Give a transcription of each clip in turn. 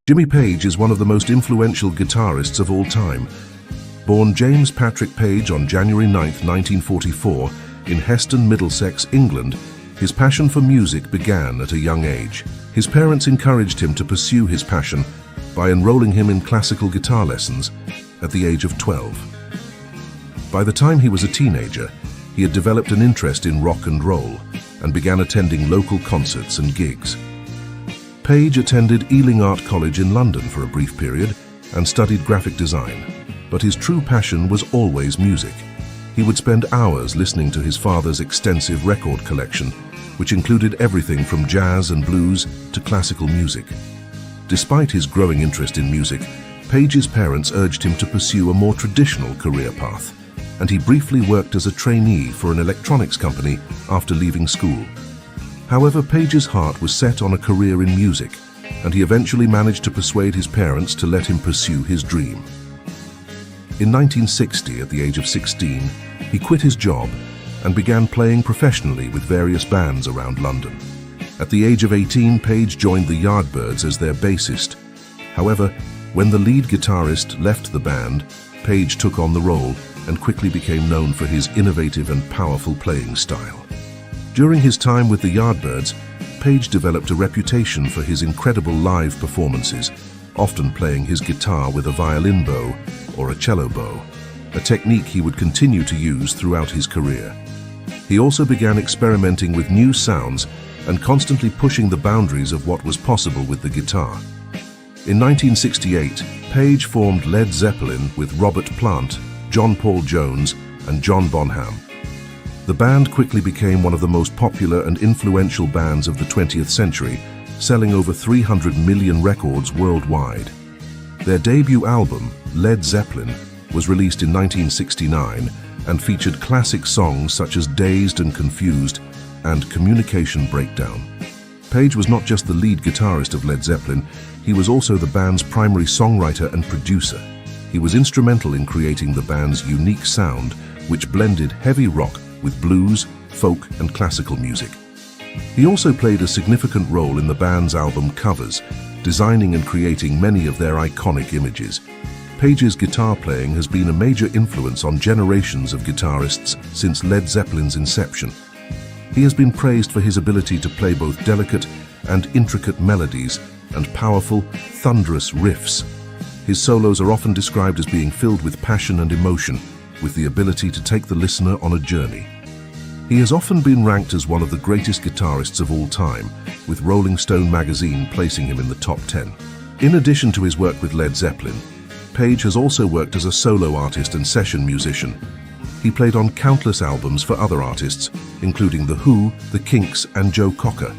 Jimmy Page is one of the most influential guitarists of all time. Born James Patrick Page on January 9, 1944, in Heston, Middlesex, England, his passion for music began at a young age. His parents encouraged him to pursue his passion by enrolling him in classical guitar lessons at the age of 12. By the time he was a teenager, he had developed an interest in rock and roll and began attending local concerts and gigs. Page attended Ealing Art College in London for a brief period and studied graphic design, but his true passion was always music. He would spend hours listening to his father's extensive record collection, which included everything from jazz and blues to classical music. Despite his growing interest in music, Page's parents urged him to pursue a more traditional career path, and he briefly worked as a trainee for an electronics company after leaving school. However, Page's heart was set on a career in music, and he eventually managed to persuade his parents to let him pursue his dream. In 1960, at the age of 16, he quit his job and began playing professionally with various bands around London. At the age of 18, Page joined the Yardbirds as their bassist. However, when the lead guitarist left the band, Page took on the role and quickly became known for his innovative and powerful playing style. During his time with the Yardbirds, Page developed a reputation for his incredible live performances, often playing his guitar with a violin bow or a cello bow, a technique he would continue to use throughout his career. He also began experimenting with new sounds and constantly pushing the boundaries of what was possible with the guitar. In 1968, Page formed Led Zeppelin with Robert Plant, John Paul Jones, and John Bonham. The band quickly became one of the most popular and influential bands of the 20th century, selling over 300 million records worldwide. Their debut album, Led Zeppelin, was released in 1969 and featured classic songs such as Dazed and Confused and Communication Breakdown. Page was not just the lead guitarist of Led Zeppelin, he was also the band's primary songwriter and producer. He was instrumental in creating the band's unique sound, which blended heavy rock with blues, folk, and classical music. He also played a significant role in the band's album covers, designing and creating many of their iconic images. Page's guitar playing has been a major influence on generations of guitarists since Led Zeppelin's inception. He has been praised for his ability to play both delicate and intricate melodies and powerful, thunderous riffs. His solos are often described as being filled with passion and emotion, with the ability to take the listener on a journey. He has often been ranked as one of the greatest guitarists of all time, with Rolling Stone magazine placing him in the top 10. In addition to his work with Led Zeppelin, Page has also worked as a solo artist and session musician. He played on countless albums for other artists, including The Who, The Kinks, and Joe Cocker.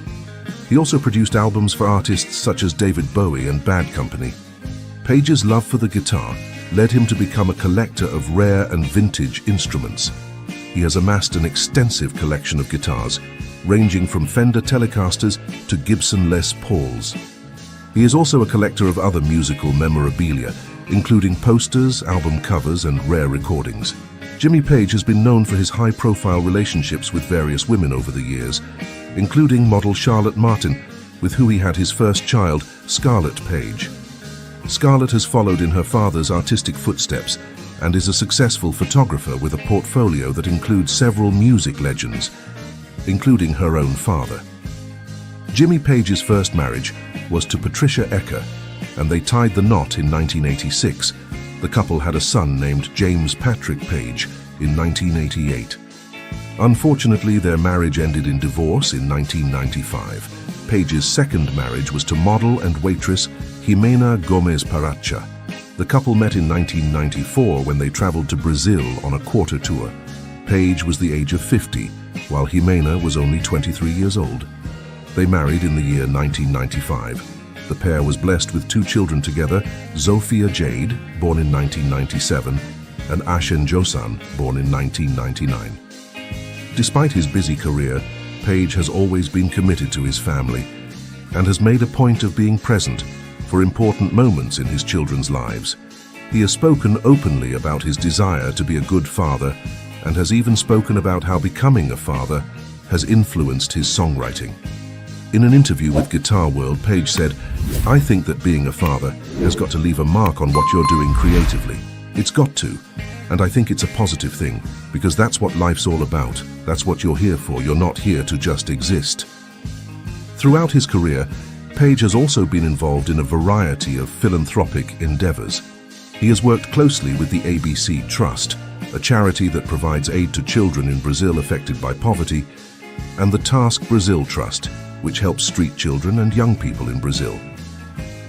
He also produced albums for artists such as David Bowie and Bad Company. Page's love for the guitar led him to become a collector of rare and vintage instruments. He has amassed an extensive collection of guitars, ranging from Fender Telecasters to Gibson Les Pauls. He is also a collector of other musical memorabilia, including posters, album covers, and rare recordings. Jimmy Page has been known for his high-profile relationships with various women over the years, including model Charlotte Martin, with who he had his first child, Scarlett Page. Scarlett has followed in her father's artistic footsteps and is a successful photographer with a portfolio that includes several music legends, including her own father. Jimmy Page's first marriage was to Patricia Ecker, and they tied the knot in 1986. The couple had a son named James Patrick Page in 1988. Unfortunately, their marriage ended in divorce in 1995. Page's second marriage was to model and waitress Jimena Gomez Paracha. The couple met in 1994 when they traveled to Brazil on a quarter tour. Page was the age of 50, while Jimena was only 23 years old. They married in the year 1995. The pair was blessed with 2 children together, Zofia Jade, born in 1997, and Ashen Josan, born in 1999. Despite his busy career, Page has always been committed to his family and has made a point of being present for important moments in his children's lives. He has spoken openly about his desire to be a good father and has even spoken about how becoming a father has influenced his songwriting. In an interview with Guitar World, Page said, "I think that being a father has got to leave a mark on what you're doing creatively. It's got to. And I think it's a positive thing, because that's what life's all about. That's what you're here for. You're not here to just exist." Throughout his career, Page has also been involved in a variety of philanthropic endeavors. He has worked closely with the ABC Trust, a charity that provides aid to children in Brazil affected by poverty, and the Task Brazil Trust, which helps street children and young people in Brazil.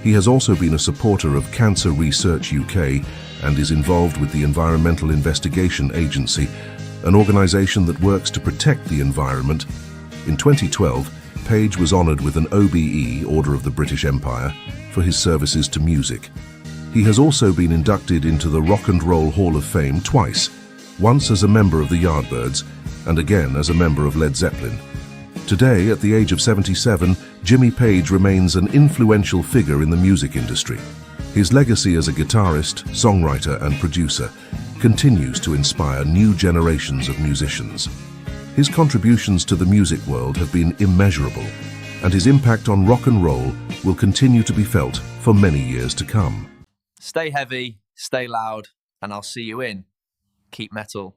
He has also been a supporter of Cancer Research UK and is involved with the Environmental Investigation Agency, an organisation that works to protect the environment. In 2012, Page was honoured with an OBE, Order of the British Empire, for his services to music. He has also been inducted into the Rock and Roll Hall of Fame twice, once as a member of the Yardbirds and again as a member of Led Zeppelin. Today, at the age of 77, Jimmy Page remains an influential figure in the music industry. His legacy as a guitarist, songwriter and producer continues to inspire new generations of musicians. His contributions to the music world have been immeasurable, and his impact on rock and roll will continue to be felt for many years to come. Stay heavy, stay loud, and I'll see you in Keep Metal.